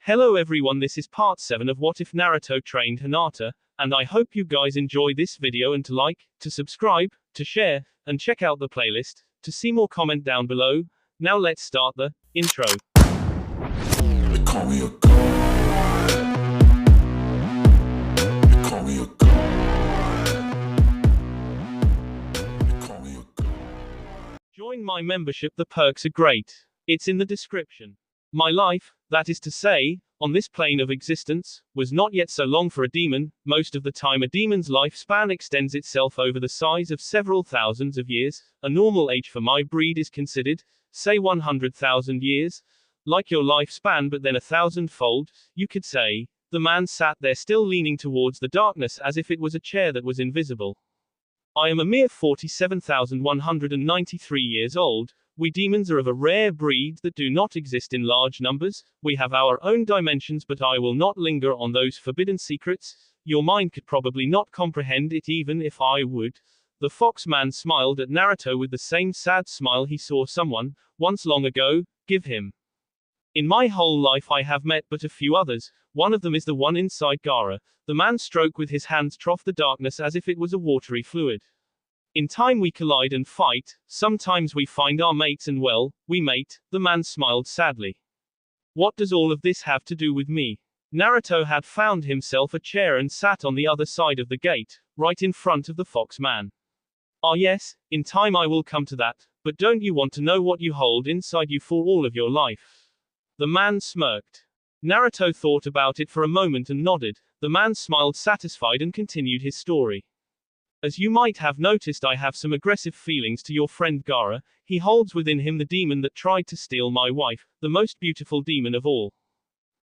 Hello everyone, this is part 7 of What If Naruto Trained Hinata, and I hope you guys enjoy this video and to like, to subscribe, to share, and check out the playlist, to see more comment down below. Now let's start the intro. They call me a god. They call me a god. They call me a god. Join my membership, the perks are great. It's in the description. My life, that is to say, on this plane of existence, was not yet so long for a demon. Most of the time a demon's lifespan extends itself over the size of several thousands of years. A normal age for my breed is considered, say 100,000 years. Like your lifespan but then 1,000-fold, you could say. The man sat there still leaning towards the darkness as if it was a chair that was invisible. I am a mere 47,193 years old. We demons are of a rare breed that do not exist in large numbers. We have our own dimensions, but I will not linger on those forbidden secrets. Your mind could probably not comprehend it even if I would. The fox man smiled at Naruto with the same sad smile he saw someone, once long ago, give him. In my whole life I have met but a few others. One of them is the one inside Gaara. The man stroked with his hands trough the darkness as if it was a watery fluid. In time we collide and fight, sometimes we find our mates and well, we mate, the man smiled sadly. What does all of this have to do with me? Naruto had found himself a chair and sat on the other side of the gate, right in front of the fox man. Ah yes, in time I will come to that, but don't you want to know what you hold inside you for all of your life? The man smirked. Naruto thought about it for a moment and nodded. The man smiled satisfied and continued his story. As you might have noticed, I have some aggressive feelings to your friend Gaara. He holds within him the demon that tried to steal my wife, the most beautiful demon of all.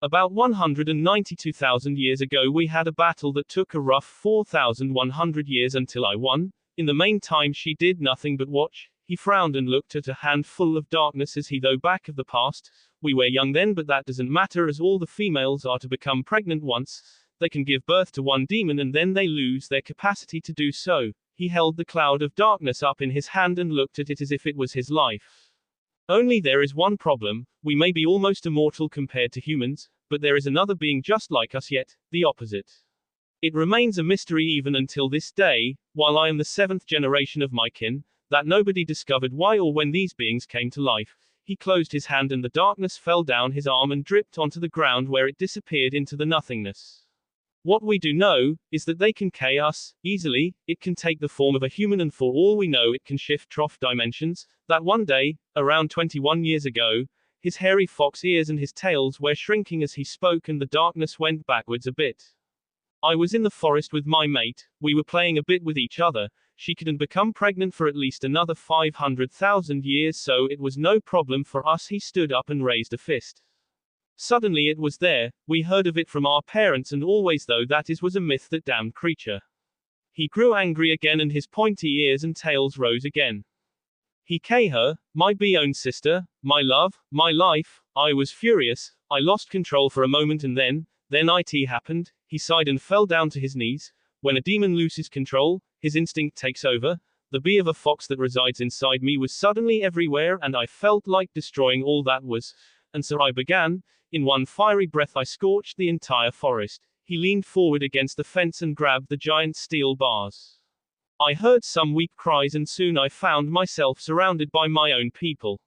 About 192,000 years ago we had a battle that took a rough 4,100 years until I won. In the meantime she did nothing but watch. He frowned and looked at a handful of darkness as he though back of the past. We were young then, but that doesn't matter as all the females are to become pregnant once. They can give birth to one demon and then they lose their capacity to do so. He held the cloud of darkness up in his hand and looked at it as if it was his life. Only there is one problem. We may be almost immortal compared to humans, but there is another being just like us yet, the opposite. It remains a mystery even until this day, while I am the 7th generation of my kin, that nobody discovered why or when these beings came to life. He closed his hand and the darkness fell down his arm and dripped onto the ground where it disappeared into the nothingness. What we do know, is that they can chaos, easily, it can take the form of a human and for all we know it can shift trough dimensions, that one day, around 21 years ago, his hairy fox ears and his tails were shrinking as he spoke and the darkness went backwards a bit. I was in the forest with my mate, we were playing a bit with each other, she couldn't become pregnant for at least another 500,000 years so it was no problem for us. He stood up and raised a fist. Suddenly it was there, we heard of it from our parents and always though that was a myth, that damned creature. He grew angry again and his pointy ears and tails rose again. He K her, my own sister, my love, my life. I was furious, I lost control for a moment and then it happened. He sighed and fell down to his knees. When a demon loses control, his instinct takes over. The bee of a fox that resides inside me was suddenly everywhere and I felt like destroying all that was. And so I began. In one fiery breath I scorched the entire forest. He leaned forward against the fence and grabbed the giant steel bars. I heard some weak cries and soon I found myself surrounded by my own people.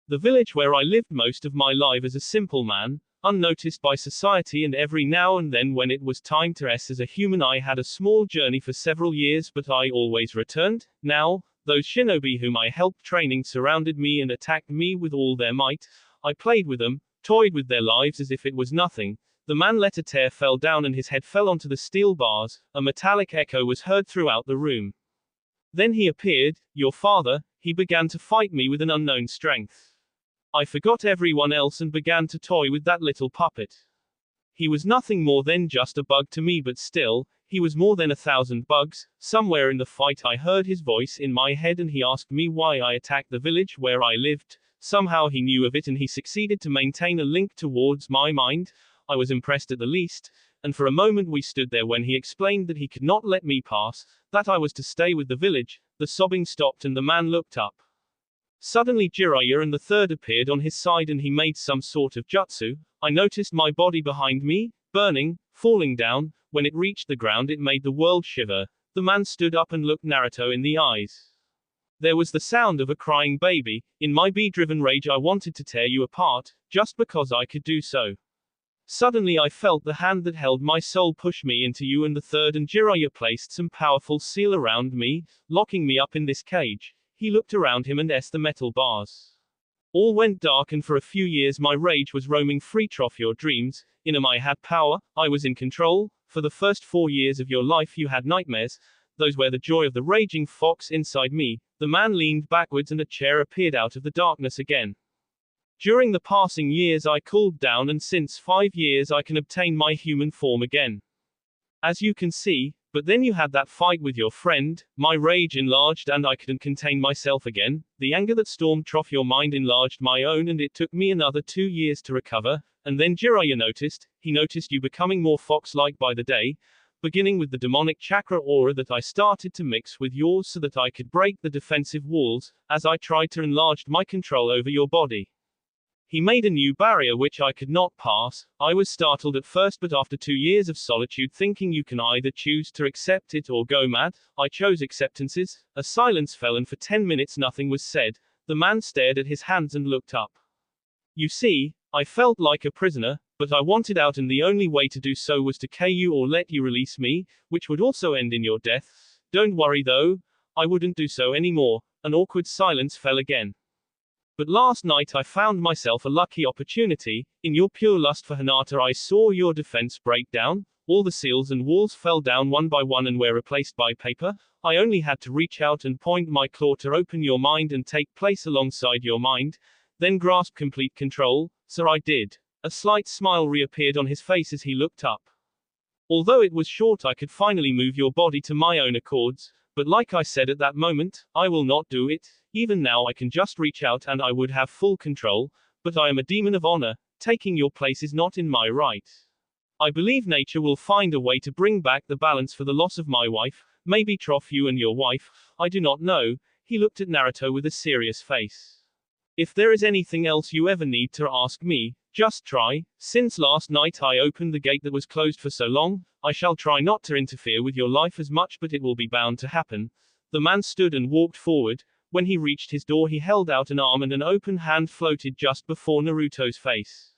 The village where I lived most of my life as a simple man, unnoticed by society, and every now and then when it was time to as a human I had a small journey for several years but I always returned. Now, those shinobi whom I helped training surrounded me and attacked me with all their might. I played with them, toyed with their lives as if it was nothing. The man let a tear fell down and his head fell onto the steel bars. A metallic echo was heard throughout the room. Then he appeared, your father. He began to fight me with an unknown strength. I forgot everyone else and began to toy with that little puppet. He was nothing more than just a bug to me, but still, he was more than 1,000 bugs. Somewhere in the fight I heard his voice in my head and he asked me why I attacked the village where I lived. Somehow he knew of it and he succeeded to maintain a link towards my mind. I was impressed at the least, and for a moment we stood there when he explained that he could not let me pass, that I was to stay with the village. The sobbing stopped and the man looked up. Suddenly Jiraiya and the third appeared on his side and he made some sort of jutsu. I noticed my body behind me, burning, falling down. When it reached the ground it made the world shiver. The man stood up and looked Naruto in the eyes. There was the sound of a crying baby. In my bee-driven rage I wanted to tear you apart, just because I could do so. Suddenly I felt the hand that held my soul push me into you, and the third and Jiraiya placed some powerful seal around me, locking me up in this cage. He looked around him and the metal bars. All went dark, and for a few years my rage was roaming free. Trough your dreams. In I had power, I was in control. For the first 4 years of your life you had nightmares. Those were the joy of the raging fox inside me. The man leaned backwards and a chair appeared out of the darkness again. During the passing years I cooled down, and since 5 years I can obtain my human form again. As you can see, but then you had that fight with your friend, my rage enlarged and I couldn't contain myself again. The anger that stormed trough your mind enlarged my own, and it took me another 2 years to recover. And then Jiraiya noticed, he noticed you becoming more fox-like by the day, beginning with the demonic chakra aura that I started to mix with yours so that I could break the defensive walls, as I tried to enlarge my control over your body. He made a new barrier which I could not pass. I was startled at first, but after 2 years of solitude, thinking you can either choose to accept it or go mad, I chose acceptances. A silence fell, and for 10 minutes nothing was said. The man stared at his hands and looked up. You see, I felt like a prisoner, but I wanted out, and the only way to do so was to kill you or let you release me, which would also end in your death. Don't worry though, I wouldn't do so anymore. An awkward silence fell again. But last night I found myself a lucky opportunity. In your pure lust for Hinata I saw your defense break down. All the seals and walls fell down one by one and were replaced by paper. I only had to reach out and point my claw to open your mind and take place alongside your mind, then grasp complete control. So I did. A slight smile reappeared on his face as he looked up. Although it was short, I could finally move your body to my own accords. But like I said at that moment, I will not do it. Even now I can just reach out and I would have full control, but I am a demon of honor. Taking your place is not in my right. I believe nature will find a way to bring back the balance for the loss of my wife. Maybe trough you and your wife, I do not know. He looked at Naruto with a serious face. If there is anything else you ever need to ask me, just try. Since last night I opened the gate that was closed for so long, I shall try not to interfere with your life as much, but it will be bound to happen. The man stood and walked forward. When he reached his door he held out an arm and an open hand floated just before Naruto's face.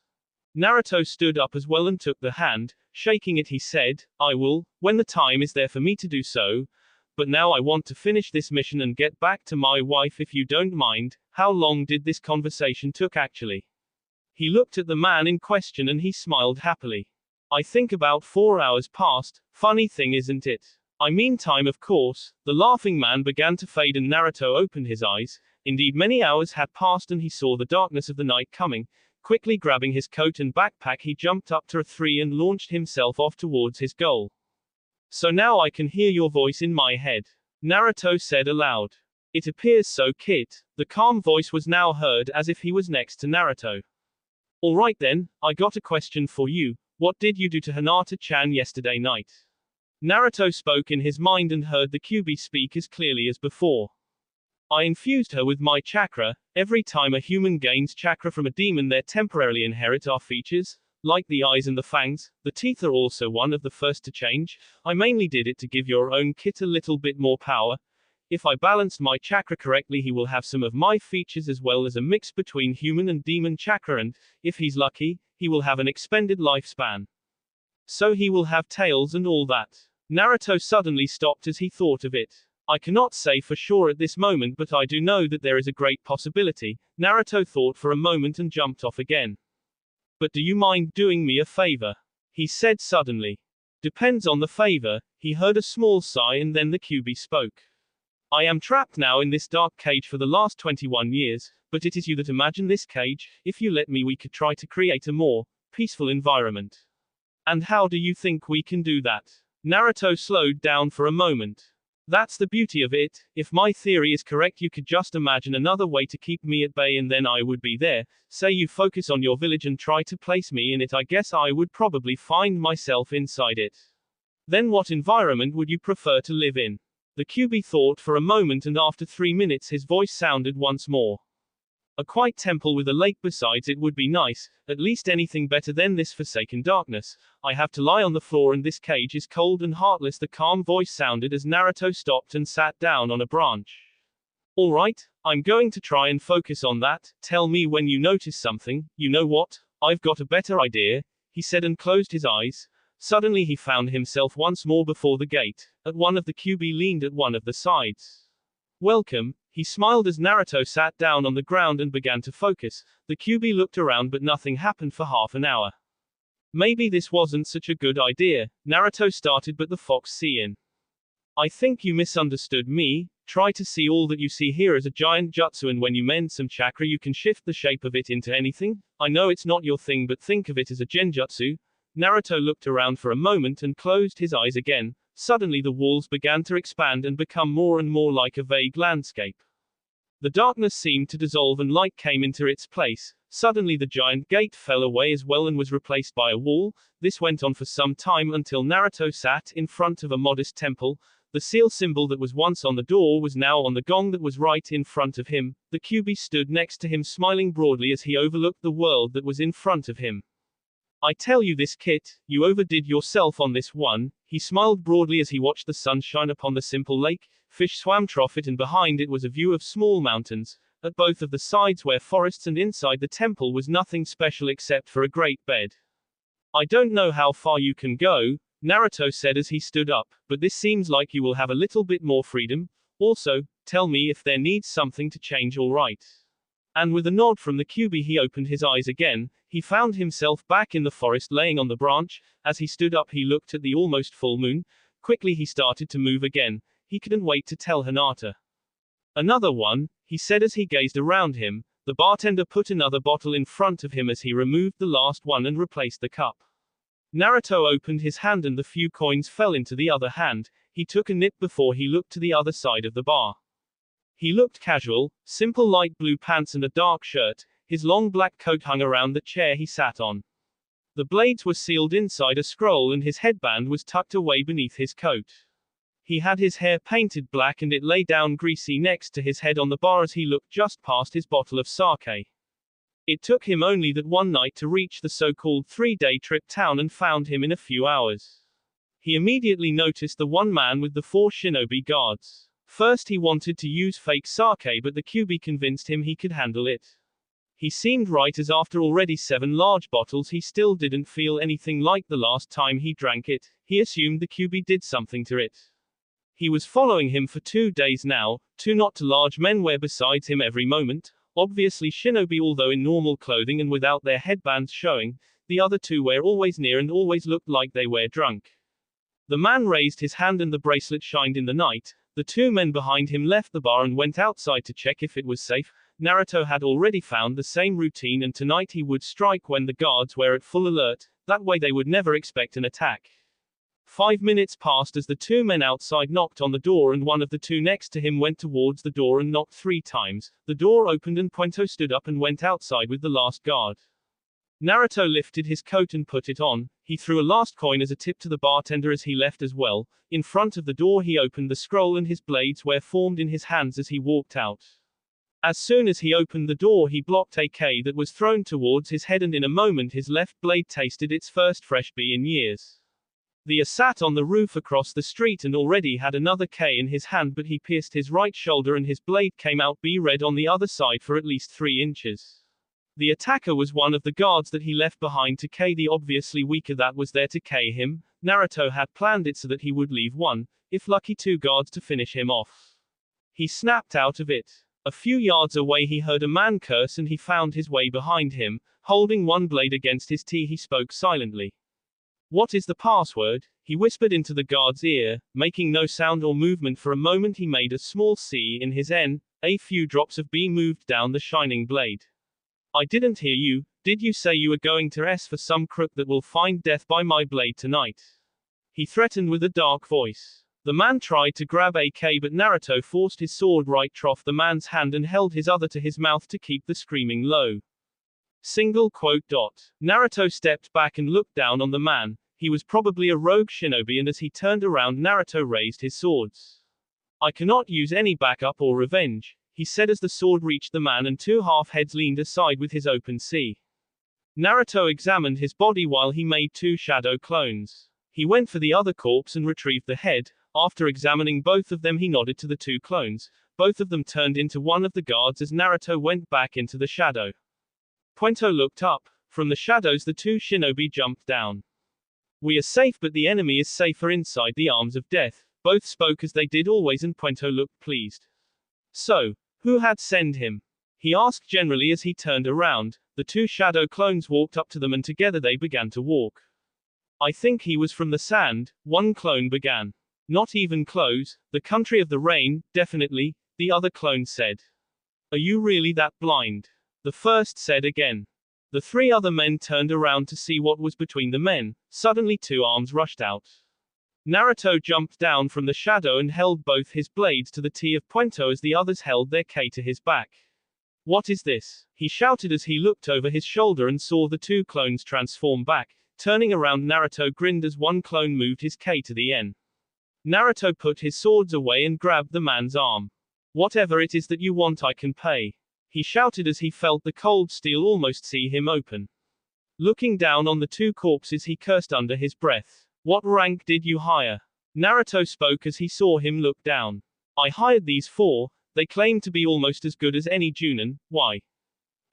Naruto stood up as well and took the hand. Shaking it he said, I will, when the time is there for me to do so. But now I want to finish this mission and get back to my wife if you don't mind. How long did this conversation took actually? He looked at the man in question and he smiled happily. I think about 4 hours passed. Funny thing, isn't it? I mean time, of course. The laughing man began to fade and Naruto opened his eyes. Indeed, many hours had passed and he saw the darkness of the night coming. Quickly grabbing his coat and backpack he jumped up to a tree and launched himself off towards his goal. So now I can hear your voice in my head, Naruto said aloud. It appears so, kid. The calm voice was now heard as if he was next to Naruto. Alright then, I got a question for you. What did you do to Hinata-chan yesterday night? Naruto spoke in his mind and heard the QB speak as clearly as before. I infused her with my chakra. Every time a human gains chakra from a demon they temporarily inherit our features, like the eyes and the fangs. The teeth are also one of the first to change. I mainly did it to give your own kit a little bit more power. If I balanced my chakra correctly he will have some of my features as well as a mix between human and demon chakra, and, if he's lucky, he will have an expanded lifespan. So he will have tails and all that. Naruto suddenly stopped as he thought of it. I cannot say for sure at this moment, but I do know that there is a great possibility. Naruto thought for a moment and jumped off again. But do you mind doing me a favor? He said suddenly. Depends on the favor. He heard a small sigh and then the QB spoke. I am trapped now in this dark cage for the last 21 years, but it is you that imagine this cage. If you let me we could try to create a more peaceful environment. And how do you think we can do that? Naruto slowed down for a moment. That's the beauty of it. If my theory is correct you could just imagine another way to keep me at bay and then I would be there. Say you focus on your village and try to place me in it, I guess I would probably find myself inside it. Then what environment would you prefer to live in? The QB thought for a moment and after 3 minutes his voice sounded once more. A quiet temple with a lake besides it would be nice, at least anything better than this forsaken darkness. I have to lie on the floor and this cage is cold and heartless, the calm voice sounded as Naruto stopped and sat down on a branch. Alright, I'm going to try and focus on that. Tell me when you notice something. You know what? I've got a better idea, he said and closed his eyes. Suddenly he found himself once more before the gate. At one of the QB leaned at one of the sides. Welcome, he smiled as Naruto sat down on the ground and began to focus. The QB looked around but nothing happened for half an hour. Maybe this wasn't such a good idea, Naruto started, but the fox Cien. I think you misunderstood me. Try to see all that you see here as a giant jutsu, and when you mend some chakra you can shift the shape of it into anything. I know it's not your thing, but think of it as a genjutsu. Naruto looked around for a moment and closed his eyes again. Suddenly the walls began to expand and become more and more like a vague landscape. The darkness seemed to dissolve and light came into its place. Suddenly the giant gate fell away as well and was replaced by a wall. This went on for some time until Naruto sat in front of a modest temple. The seal symbol that was once on the door was now on the gong that was right in front of him. The QB stood next to him smiling broadly as he overlooked the world that was in front of him. I tell you this, Kit, you overdid yourself on this one. He smiled broadly as he watched the sun shine upon the simple lake. Fish swam through it and behind it was a view of small mountains. At both of the sides were forests and inside the temple was nothing special except for a great bed. I don't know how far you can go, Naruto said as he stood up, but this seems like you will have a little bit more freedom. Also, tell me if there needs something to change, all right. And with a nod from the QB he opened his eyes again. He found himself back in the forest laying on the branch. As he stood up he looked at the almost full moon. Quickly he started to move again. He couldn't wait to tell Hinata. Another one, he said as he gazed around him. The bartender put another bottle in front of him as he removed the last one and replaced the cup. Naruto opened his hand and the few coins fell into the other hand. He took a nip before he looked to the other side of the bar. He looked casual, simple light blue pants and a dark shirt. His long black coat hung around the chair he sat on. The blades were sealed inside a scroll and his headband was tucked away beneath his coat. He had his hair painted black and it lay down greasy next to his head on the bar as he looked just past his bottle of sake. It took him only that one night to reach the so-called 3-day trip town and found him in a few hours. He immediately noticed the one man with the 4 shinobi guards. First he wanted to use fake sake, but the QB convinced him he could handle it. He seemed right, as after already 7 large bottles he still didn't feel anything like the last time he drank it. He assumed the QB did something to it. He was following him for 2 days now. 2 not too large men were beside him every moment. Obviously shinobi, although in normal clothing and without their headbands showing. The other 2 were always near and always looked like they were drunk. The man raised his hand and the bracelet shined in the night. The 2 men behind him left the bar and went outside to check if it was safe. Naruto had already found the same routine, and tonight he would strike when the guards were at full alert. That way they would never expect an attack. 5 minutes passed as the 2 men outside knocked on the door and one of the 2 next to him went towards the door and knocked 3 times. The door opened and Puento stood up and went outside with the last guard. Naruto lifted his coat and put it on. He threw a last coin as a tip to the bartender as he left as well. In front of the door he opened the scroll and his blades were formed in his hands as he walked out. As soon as he opened the door he blocked a K that was thrown towards his head and in a moment his left blade tasted its first fresh B in years. The sat on the roof across the street and already had another K in his hand, but he pierced his right shoulder and his blade came out B red on the other side for at least 3 inches. The attacker was one of the guards that he left behind to K the obviously weaker that was there to K him. Naruto had planned it so that he would leave 1, if lucky 2 guards to finish him off. He snapped out of it. A few yards away he heard a man curse and he found his way behind him. Holding one blade against his teeth he spoke silently. What is the password? He whispered into the guard's ear. Making no sound or movement for a moment he made a small C in his N. A few drops of B moved down the shining blade. I didn't hear you. Did you say you were going to S for some crook that will find death by my blade tonight? He threatened with a dark voice. The man tried to grab AK but Naruto forced his sword right off the man's hand and held his other to his mouth to keep the screaming low. Single quote dot. Naruto stepped back and looked down on the man. He was probably a rogue shinobi and as he turned around Naruto raised his swords. I cannot use any backup or revenge. he said as the sword reached the man and two half-heads leaned aside with his open sea. Naruto examined his body while he made two shadow clones. He went for the other corpse and retrieved the head. After examining both of them he nodded to the two clones. Both of them turned into one of the guards as Naruto went back into the shadow. Puento looked up. From the shadows the two shinobi jumped down. We are safe but the enemy is safer inside the arms of death. Both spoke as they did always and Puento looked pleased. So, who had sent him? He asked generally as he turned around. The two shadow clones walked up to them and together they began to walk. I think he was from the sand, one clone began. Not even close, the country of the rain, definitely, the other clone said. Are you really that blind? The first said again. The three other men turned around to see what was between the men. Suddenly two arms rushed out. Naruto jumped down from the shadow and held both his blades to the T of Puento as the others held their K to his back. What is this? He shouted as he looked over his shoulder and saw the two clones transform back. Turning around Naruto grinned as one clone moved his K to the N. Naruto put his swords away and grabbed the man's arm. Whatever it is that you want I can pay. He shouted as he felt the cold steel almost see him open. Looking down on the two corpses he cursed under his breath. What rank did you hire? Naruto spoke as he saw him look down. I hired these four. They claim to be almost as good as any Junin. Why?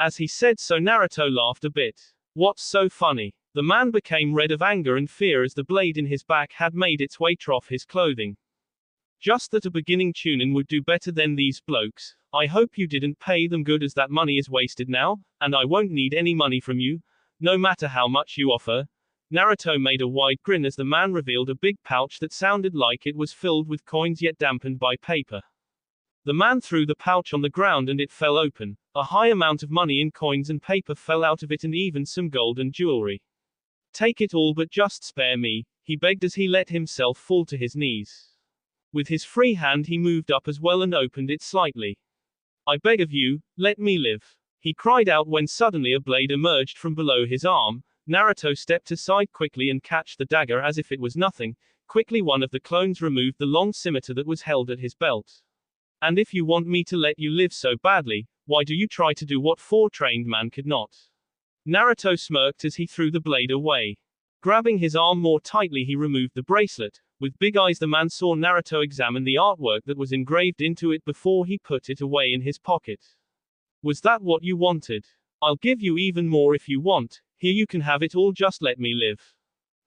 As he said so Naruto laughed a bit. What's so funny? The man became red of anger and fear as the blade in his back had made its way off his clothing. Just that a beginning Chunin would do better than these blokes. I hope you didn't pay them good as that money is wasted now, and I won't need any money from you, no matter how much you offer. Naruto made a wide grin as the man revealed a big pouch that sounded like it was filled with coins yet dampened by paper. The man threw the pouch on the ground and it fell open. A high amount of money in coins and paper fell out of it and even some gold and jewelry. Take it all but just spare me, he begged as he let himself fall to his knees. With his free hand he moved up as well and opened it slightly. I beg of you, let me live. He cried out when suddenly a blade emerged from below his arm. Naruto stepped aside quickly and catched the dagger as if it was nothing. Quickly one of the clones removed the long scimitar that was held at his belt. And if you want me to let you live so badly, why do you try to do what four trained man could not? Naruto smirked as he threw the blade away. Grabbing his arm more tightly he removed the bracelet. With big eyes the man saw Naruto examine the artwork that was engraved into it before he put it away in his pocket. Was that what you wanted? I'll give you even more if you want. Here you can have it all, just let me live.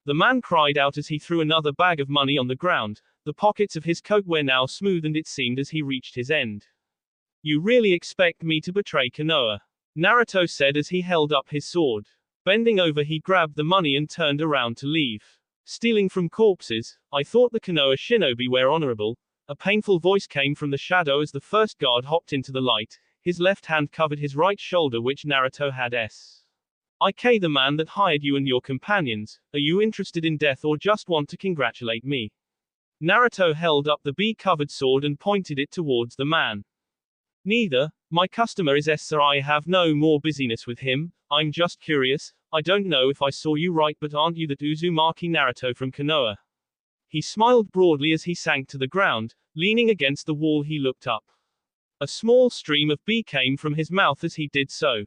The man cried out as he threw another bag of money on the ground. The pockets of his coat were now smooth and it seemed as he reached his end. You really expect me to betray Konoha? Naruto said as he held up his sword. Bending over he grabbed the money and turned around to leave. Stealing from corpses, I thought the Konoha shinobi were honorable. A painful voice came from the shadow as the first guard hopped into the light. His left hand covered his right shoulder which Naruto had IK the man that hired you and your companions. Are you interested in death or just want to congratulate me? Naruto held up the bee-covered sword and pointed it towards the man. Neither. My customer is sir. I have no more business with him. I'm just curious. I don't know if I saw you right, but aren't you that Uzumaki Naruto from Konoha? He smiled broadly as he sank to the ground. Leaning against the wall he looked up. A small stream of bee came from his mouth as he did so.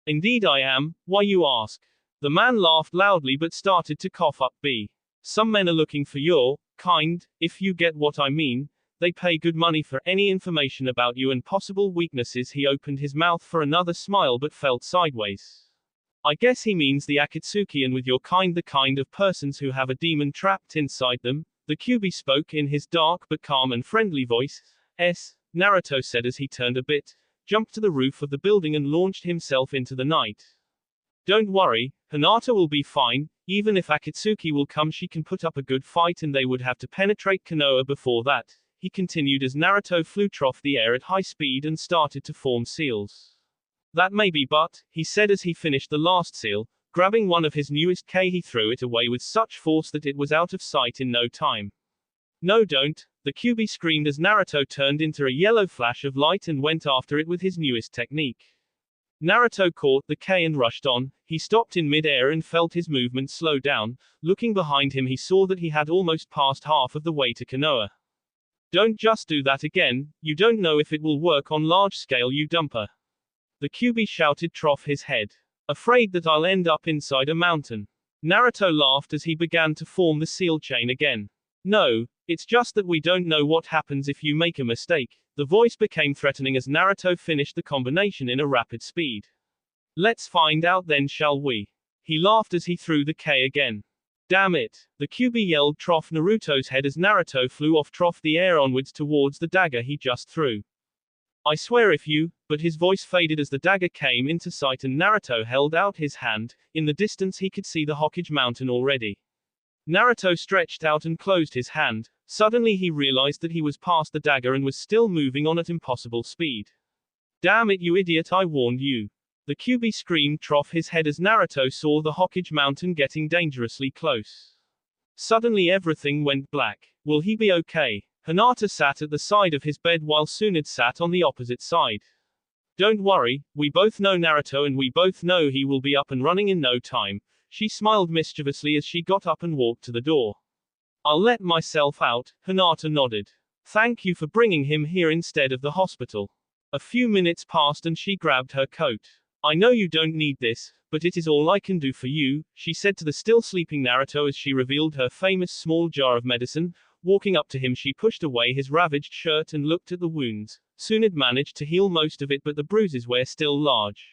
Indeed I am. Why you ask? The man laughed loudly but started to cough up bee. Some men are looking for your kind, if you get what I mean. They pay good money for any information about you and possible weaknesses. He opened his mouth for another smile but felt sideways. I guess he means the Akatsuki, and with your kind, the kind of persons who have a demon trapped inside them. The Kyuubi spoke in his dark but calm and friendly voice. Naruto said as he turned a bit, jumped to the roof of the building and launched himself into the night. Don't worry, Hinata will be fine. Even if Akatsuki will come, she can put up a good fight and they would have to penetrate Konoha before that. He continued as Naruto flew through the air at high speed and started to form seals. That may be, but, he said as he finished the last seal, grabbing one of his newest K he threw it away with such force that it was out of sight in no time. No don't, the Kyuubi screamed as Naruto turned into a yellow flash of light and went after it with his newest technique. Naruto caught the K and rushed on. He stopped in mid-air and felt his movement slow down. Looking behind him he saw that he had almost passed half of the way to Konoha. Don't just do that again, you don't know if it will work on large scale, you dumper. The QB shouted off his head. Afraid that I'll end up inside a mountain. Naruto laughed as he began to form the seal chain again. No, it's just that we don't know what happens if you make a mistake. The voice became threatening as Naruto finished the combination in a rapid speed. Let's find out then, shall we? He laughed as he threw the K again. Damn it! The QB yelled off Naruto's head as Naruto flew off the air onwards towards the dagger he just threw. I swear if you, but his voice faded as the dagger came into sight and Naruto held out his hand. In the distance he could see the Hokage mountain already. Naruto stretched out and closed his hand. Suddenly he realized that he was past the dagger and was still moving on at impossible speed. Damn it, you idiot, I warned you. The QB screamed off his head as Naruto saw the Hokage mountain getting dangerously close. Suddenly everything went black. Will he be okay? Hinata sat at the side of his bed while Tsunade sat on the opposite side. Don't worry, we both know Naruto and we both know he will be up and running in no time. She smiled mischievously as she got up and walked to the door. I'll let myself out, Hinata nodded. Thank you for bringing him here instead of the hospital. A few minutes passed and she grabbed her coat. I know you don't need this, but it is all I can do for you, she said to the still sleeping Naruto as she revealed her famous small jar of medicine. Walking up to him she pushed away his ravaged shirt and looked at the wounds. Tsunade managed to heal most of it but the bruises were still large.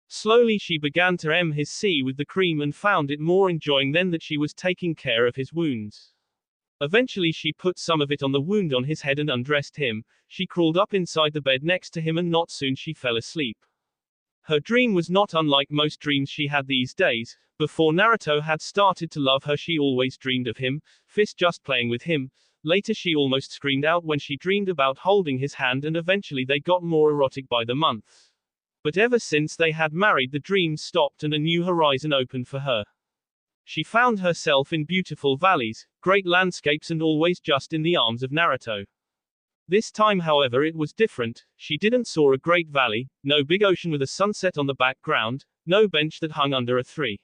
Slowly she began to his sea with the cream and found it more enjoying then that she was taking care of his wounds. Eventually she put some of it on the wound on his head and undressed him. She crawled up inside the bed next to him and not soon she fell asleep. Her dream was not unlike most dreams she had these days. Before Naruto had started to love her she always dreamed of him, just playing with him. Later she almost screamed out when she dreamed about holding his hand and eventually they got more erotic by the month. But ever since they had married the dreams stopped and a new horizon opened for her. She found herself in beautiful valleys, great landscapes and always just in the arms of Naruto. This time however it was different. She didn't saw a great valley, no big ocean with a sunset on the background, no bench that hung under a tree.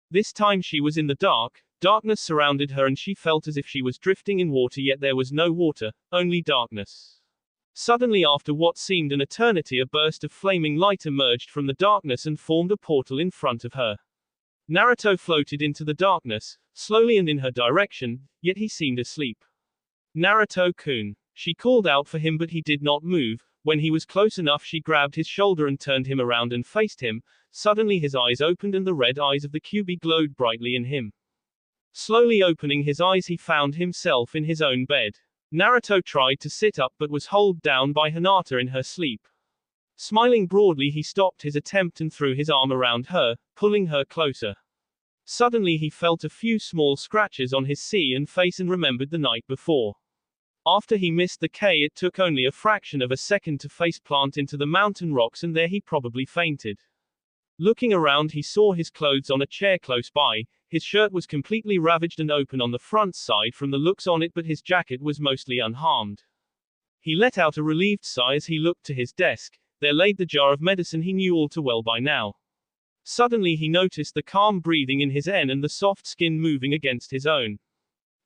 This time she was in the dark. Darkness surrounded her and she felt as if she was drifting in water yet there was no water, only darkness. Suddenly after what seemed an eternity a burst of flaming light emerged from the darkness and formed a portal in front of her. Naruto floated into the darkness, slowly and in her direction, yet he seemed asleep. Naruto-kun. She called out for him but he did not move. When he was close enough she grabbed his shoulder and turned him around and faced him. Suddenly his eyes opened and the red eyes of the QB glowed brightly in him. Slowly opening his eyes he found himself in his own bed. Naruto tried to sit up but was held down by Hinata in her sleep. Smiling broadly he stopped his attempt and threw his arm around her, pulling her closer. Suddenly he felt a few small scratches on his sea and face and remembered the night before. After he missed the K it took only a fraction of a second to face plant into the mountain rocks and there he probably fainted. Looking around he saw his clothes on a chair close by. His shirt was completely ravaged and open on the front side from the looks on it but his jacket was mostly unharmed. He let out a relieved sigh as he looked to his desk. There laid the jar of medicine he knew all too well by now. Suddenly he noticed the calm breathing in his and the soft skin moving against his own.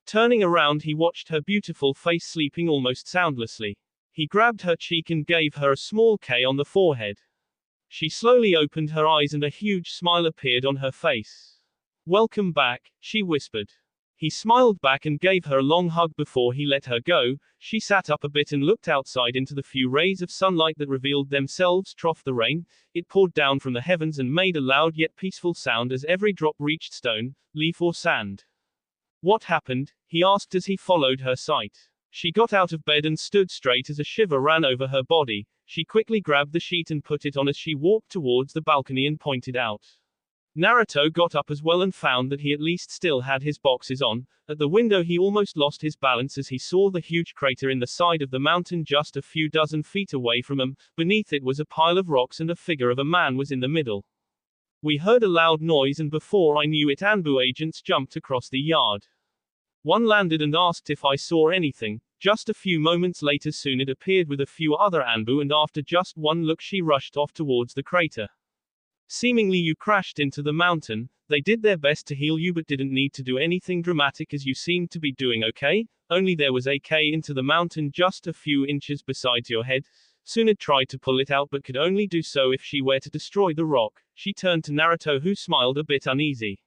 Turning around he watched her beautiful face sleeping almost soundlessly. He grabbed her cheek and gave her a small K on the forehead. She slowly opened her eyes and a huge smile appeared on her face. Welcome back, she whispered. He smiled back and gave her a long hug before he let her go. She sat up a bit and looked outside into the few rays of sunlight that revealed themselves off the rain. It poured down from the heavens and made a loud yet peaceful sound as every drop reached stone, leaf or sand. What happened? He asked as he followed her sight. She got out of bed and stood straight as a shiver ran over her body. She quickly grabbed the sheet and put it on as she walked towards the balcony and pointed out. Naruto got up as well and found that he at least still had his boxes on. At the window he almost lost his balance as he saw the huge crater in the side of the mountain just a few dozen feet away from him. Beneath it was a pile of rocks and a figure of a man was in the middle. We heard a loud noise and before I knew it Anbu agents jumped across the yard. One landed and asked if I saw anything. Just a few moments later Tsunade appeared with a few other Anbu and after just one look she rushed off towards the crater. Seemingly you crashed into the mountain. They did their best to heal you but didn't need to do anything dramatic as you seemed to be doing okay, only there was a K into the mountain just a few inches beside your head. Tsunade tried to pull it out but could only do so if she were to destroy the rock. She turned to Naruto who smiled a bit uneasy.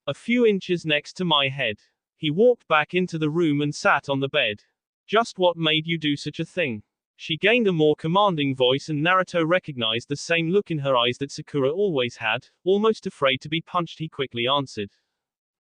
A few inches next to my head. He walked back into the room and sat on the bed. Just what made you do such a thing? She gained a more commanding voice and Naruto recognized the same look in her eyes that Sakura always had, almost afraid to be punched. He quickly answered.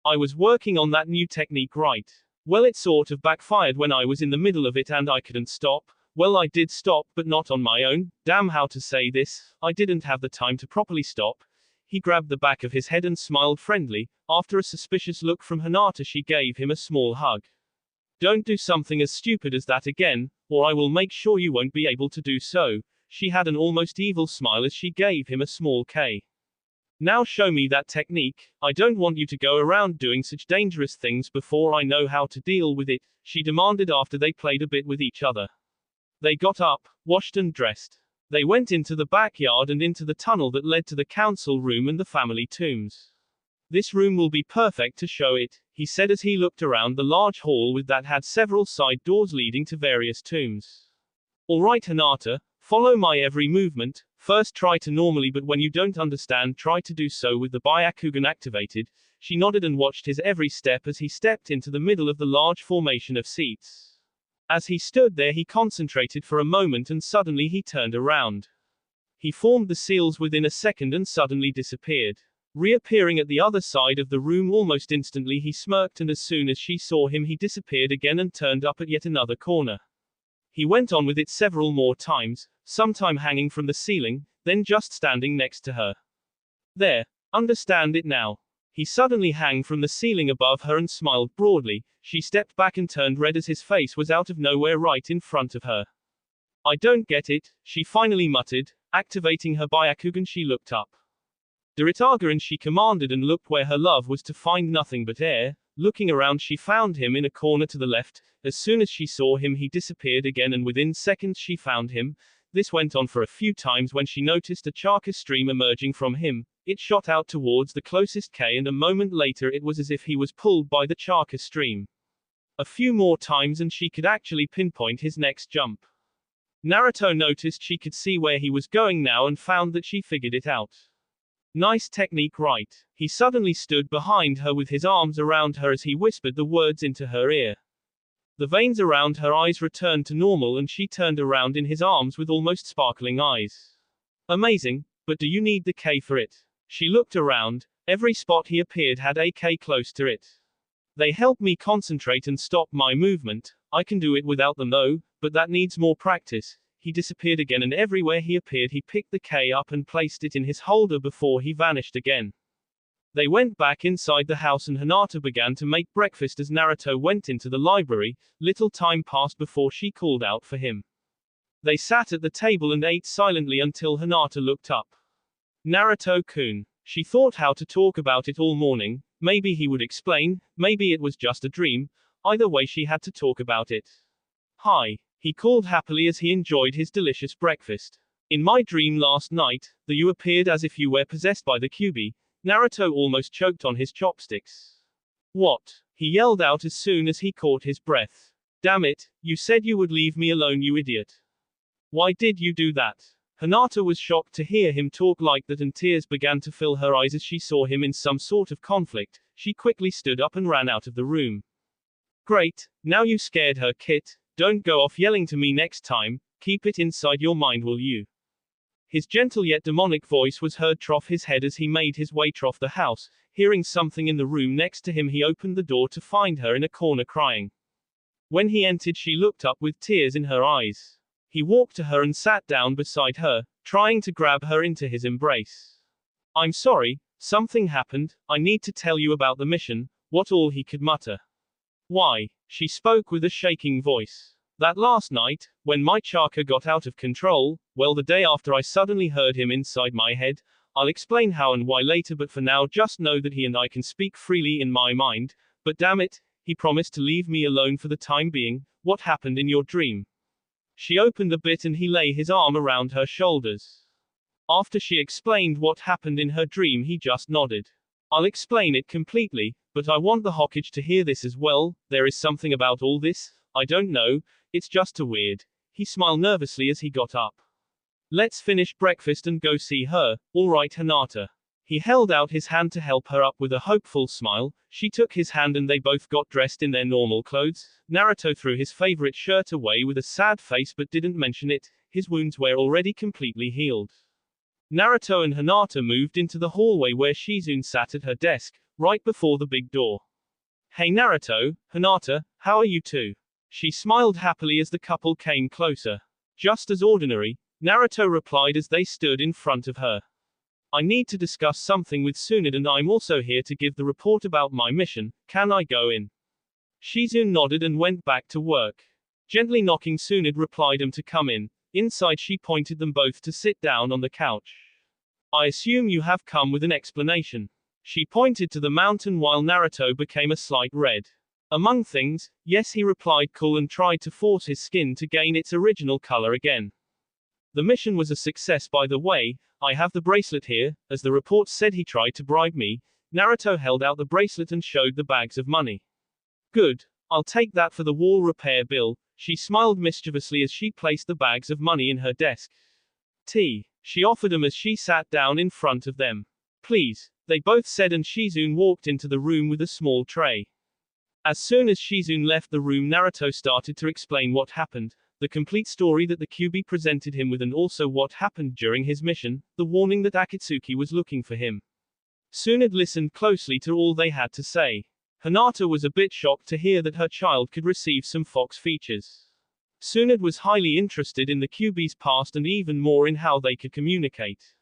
I was working on that new technique, right? Well, it sort of backfired when I was in the middle of it and I couldn't stop. Well, I did stop, but not on my own. Damn, how to say this? I didn't have the time to properly stop. He grabbed the back of his head and smiled friendly. After a suspicious look from Hinata, she gave him a small hug. Don't do something as stupid as that again, or I will make sure you won't be able to do so. She had an almost evil smile as she gave him a small K. Now show me that technique. I don't want you to go around doing such dangerous things before I know how to deal with it, she demanded after they played a bit with each other. They got up, washed and dressed. They went into the backyard and into the tunnel that led to the council room and the family tombs. This room will be perfect to show it, he said as he looked around the large hall that had several side doors leading to various tombs. Alright Hinata, follow my every movement. First try to normally, but when you don't understand try to do so with the Byakugan activated. She nodded and watched his every step as he stepped into the middle of the large formation of seats. As he stood there he concentrated for a moment and suddenly he turned around. He formed the seals within a second and suddenly disappeared. Reappearing at the other side of the room almost instantly he smirked and as soon as she saw him he disappeared again and turned up at yet another corner. He went on with it several more times, sometime hanging from the ceiling, then just standing next to her. There. Understand it now. He suddenly hung from the ceiling above her and smiled broadly. She stepped back and turned red as his face was out of nowhere right in front of her. I don't get it, she finally muttered. Activating her Byakugan she looked up. Duritaga and she commanded and looked where her love was to find nothing but air. Looking around she found him in a corner to the left. As soon as she saw him he disappeared again and within seconds she found him. This went on for a few times when she noticed a chakra stream emerging from him. It shot out towards the closest K and a moment later it was as if he was pulled by the chakra stream. A few more times and she could actually pinpoint his next jump. Naruto noticed she could see where he was going now and found that she figured it out. Nice technique, right? He suddenly stood behind her with his arms around her as he whispered the words into her ear. The veins around her eyes returned to normal and she turned around in his arms with almost sparkling eyes. Amazing, but do you need the K for it? She looked around. Every spot he appeared had a K close to it. They help me concentrate and stop my movement. I can do it without them though, but that needs more practice. He disappeared again and everywhere he appeared he picked the K up and placed it in his holder before he vanished again. They went back inside the house and Hinata began to make breakfast as Naruto went into the library. Little time passed before she called out for him. They sat at the table and ate silently until Hinata looked up. Naruto-kun. She thought how to talk about it all morning. Maybe he would explain, maybe it was just a dream. Either way she had to talk about it. Hi. He called happily as he enjoyed his delicious breakfast. In my dream last night, you appeared as if you were possessed by the Kyuubi. Naruto almost choked on his chopsticks. What? He yelled out as soon as he caught his breath. Damn it, you said you would leave me alone, you idiot. Why did you do that? Hinata was shocked to hear him talk like that and tears began to fill her eyes as she saw him in some sort of conflict. She quickly stood up and ran out of the room. Great, now you scared her, Kit. Don't go off yelling to me next time. Keep it inside your mind, will you? His gentle yet demonic voice was heard trough his head as he made his way trough the house. Hearing something in the room next to him he opened the door to find her in a corner crying. When he entered she looked up with tears in her eyes. He walked to her and sat down beside her, trying to grab her into his embrace. I'm sorry, something happened, I need to tell you about the mission, what all he could mutter. Why? She spoke with a shaking voice. That last night, when my chakra got out of control, well the day after I suddenly heard him inside my head. I'll explain how and why later, but for now just know that he and I can speak freely in my mind. But damn it, he promised to leave me alone for the time being. What happened in your dream? She opened a bit and he lay his arm around her shoulders. After she explained what happened in her dream, he just nodded. I'll explain it completely, but I want the Hokage to hear this as well. There is something about all this, I don't know, it's just too weird. He smiled nervously as he got up. Let's finish breakfast and go see her, alright Hinata. He held out his hand to help her up with a hopeful smile. She took his hand and they both got dressed in their normal clothes. Naruto threw his favorite shirt away with a sad face but didn't mention it. His wounds were already completely healed. Naruto and Hinata moved into the hallway where Shizune sat at her desk, right before the big door. Hey Naruto, Hinata, how are you two? She smiled happily as the couple came closer. Just as ordinary, Naruto replied as they stood in front of her. I need to discuss something with Tsunade and I'm also here to give the report about my mission, can I go in? Shizune nodded and went back to work. Gently knocking, Tsunade replied to come in. Inside she pointed them both to sit down on the couch. I assume you have come with an explanation. She pointed to the mountain while Naruto became a slight red. Among things, yes he replied cool and tried to force his skin to gain its original color again. The mission was a success by the way, I have the bracelet here, as the report said he tried to bribe me. Naruto held out the bracelet and showed the bags of money. Good, I'll take that for the wall repair bill. She smiled mischievously as she placed the bags of money in her desk. Tea, she offered him as she sat down in front of them. Please, they both said and Shizune walked into the room with a small tray. As soon as Shizune left the room, Naruto started to explain what happened, the complete story that the Kyuubi presented him with and also what happened during his mission, the warning that Akatsuki was looking for him. Tsunade listened closely to all they had to say. Hinata was a bit shocked to hear that her child could receive some fox features. Tsunade was highly interested in the Kyuubi's past and even more in how they could communicate.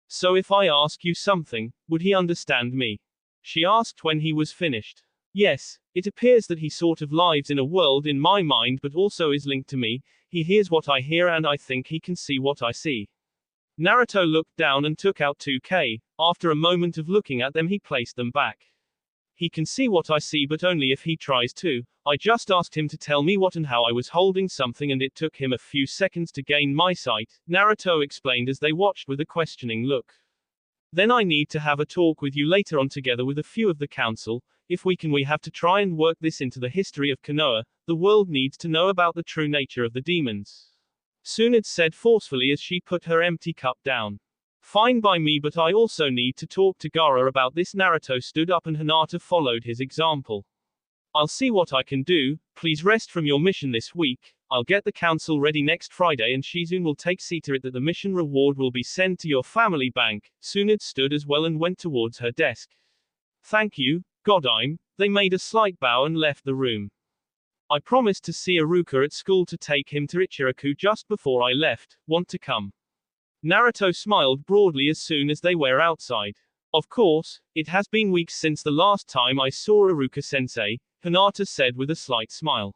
So if I ask you something, would he understand me? She asked when he was finished. Yes, it appears that he sort of lives in a world in my mind but also is linked to me. He hears what I hear and I think he can see what I see. Naruto looked down and took out 2K. After a moment of looking at them he placed them back. He can see what I see but only if he tries to. I just asked him to tell me what and how I was holding something and it took him a few seconds to gain my sight, Naruto explained as they watched with a questioning look. Then I need to have a talk with you later on together with a few of the council. If we have to try and work this into the history of Konoha. The world needs to know about the true nature of the demons. Tsunade said forcefully as she put her empty cup down. Fine by me, but I also need to talk to Gaara about this. Naruto stood up and Hinata followed his example. I'll see what I can do. Please rest from your mission this week. I'll get the council ready next Friday and Shizune will take see to it that the mission reward will be sent to your family bank. Tsunade stood as well and went towards her desk. Thank you, Godime. They made a slight bow and left the room. I promised to see Iruka at school to take him to Ichiraku just before I left. Want to come? Naruto smiled broadly as soon as they were outside. Of course, it has been weeks since the last time I saw Iruka-sensei, Hinata said with a slight smile.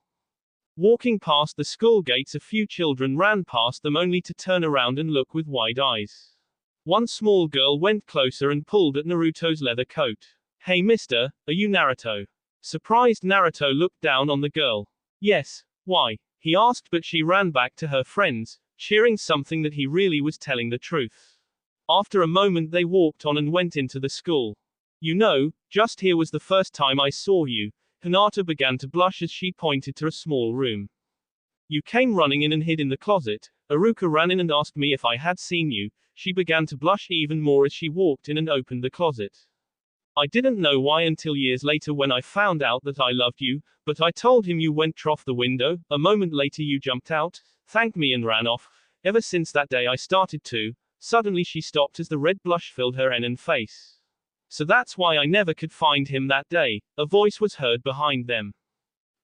Walking past the school gates, a few children ran past them only to turn around and look with wide eyes. One small girl went closer and pulled at Naruto's leather coat. Hey mister, are you Naruto? Surprised Naruto looked down on the girl. Yes, why? He asked, but she ran back to her friends, cheering something that he really was telling the truth. After a moment they walked on and went into the school. You know, just here was the first time I saw you. Hinata began to blush as she pointed to a small room. You came running in and hid in the closet. Iruka ran in and asked me if I had seen you. She began to blush even more as she walked in and opened the closet. I didn't know why until years later when I found out that I loved you, but I told him you went off the window. A moment later you jumped out, thanked me and ran off. Ever since that day I started to. Suddenly she stopped as the red blush filled her face. So that's why I never could find him that day. A voice was heard behind them.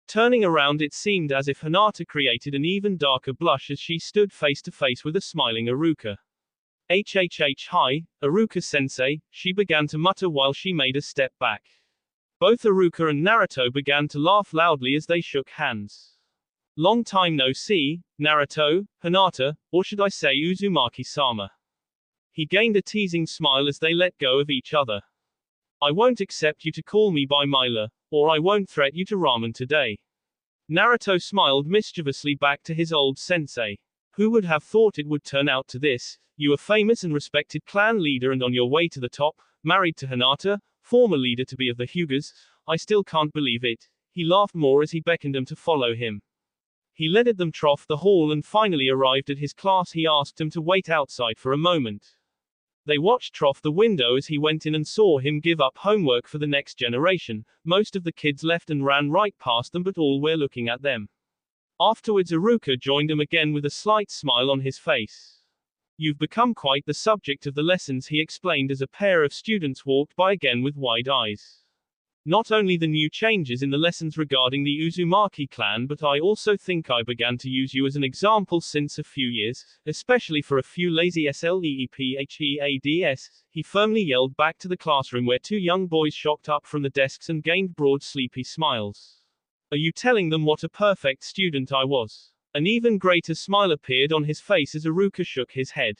Turning around, it seemed as if Hinata created an even darker blush as she stood face to face with a smiling Iruka. Hi, Iruka-sensei, she began to mutter while she made a step back. Both Iruka and Naruto began to laugh loudly as they shook hands. Long time no see, Naruto, Hinata, or should I say Uzumaki-sama. He gained a teasing smile as they let go of each other. I won't accept you to call me by Myla, or I won't threat you to ramen today. Naruto smiled mischievously back to his old sensei. Who would have thought it would turn out to this? You a famous and respected clan leader and on your way to the top, married to Hinata, former leader to be of the Hyugas. I still can't believe it. He laughed more as he beckoned them to follow him. He led them trough the hall and finally arrived at his class. He asked them to wait outside for a moment. They watched trough the window as he went in and saw him give up homework for the next generation. Most of the kids left and ran right past them, but all were looking at them. Afterwards Iruka joined him again with a slight smile on his face. You've become quite the subject of the lessons, he explained as a pair of students walked by again with wide eyes. Not only the new changes in the lessons regarding the Uzumaki clan, but I also think I began to use you as an example since a few years, especially for a few lazy sleepheads, he firmly yelled back to the classroom where two young boys shocked up from the desks and gained broad sleepy smiles. Are you telling them what a perfect student I was? An even greater smile appeared on his face as Iruka shook his head.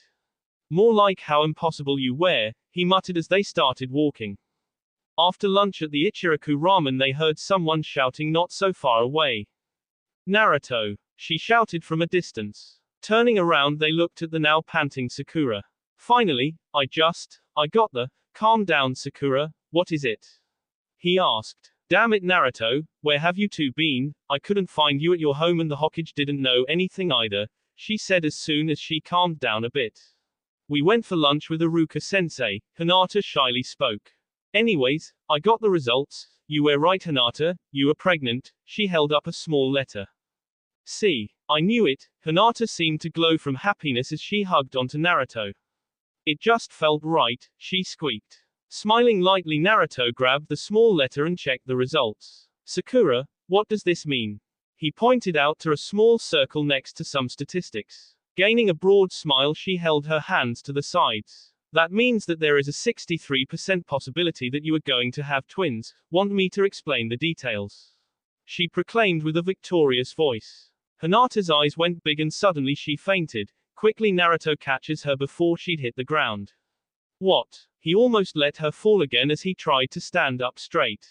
More like how impossible you were, he muttered as they started walking. After lunch at the Ichiraku Ramen they heard someone shouting not so far away. Naruto! She shouted from a distance. Turning around they looked at the now panting Sakura. Finally, I got the, calm down Sakura, what is it? He asked. Damn it Naruto, where have you two been? I couldn't find you at your home and the Hokage didn't know anything either, she said as soon as she calmed down a bit. We went for lunch with Iruka-sensei, Hinata shyly spoke. Anyways, I got the results. You were right Hinata, you were pregnant. She held up a small letter. See, I knew it. Hinata seemed to glow from happiness as she hugged onto Naruto. It just felt right, she squeaked. Smiling lightly Naruto grabbed the small letter and checked the results. Sakura, what does this mean? He pointed out to a small circle next to some statistics. Gaining a broad smile she held her hands to the sides. That means that there is a 63% possibility that you are going to have twins. Want me to explain the details? She proclaimed with a victorious voice. Hinata's eyes went big and suddenly she fainted. Quickly Naruto catches her before she'd hit the ground. What? He almost let her fall again as he tried to stand up straight.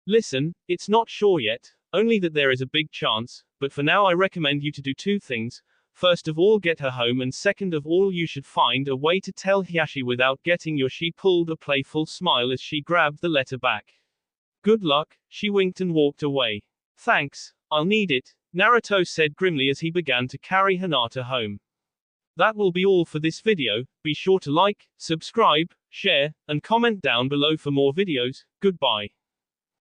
Listen, it's not sure yet, only that there is a big chance, but for now I recommend you to do two things. First of all get her home and second of all you should find a way to tell Hiyashi without getting your. She pulled a playful smile as she grabbed the letter back. Good luck, she winked and walked away. Thanks, I'll need it, Naruto said grimly as he began to carry Hinata home. That will be all for this video. Be sure to like, subscribe, share, and comment down below for more videos. Goodbye.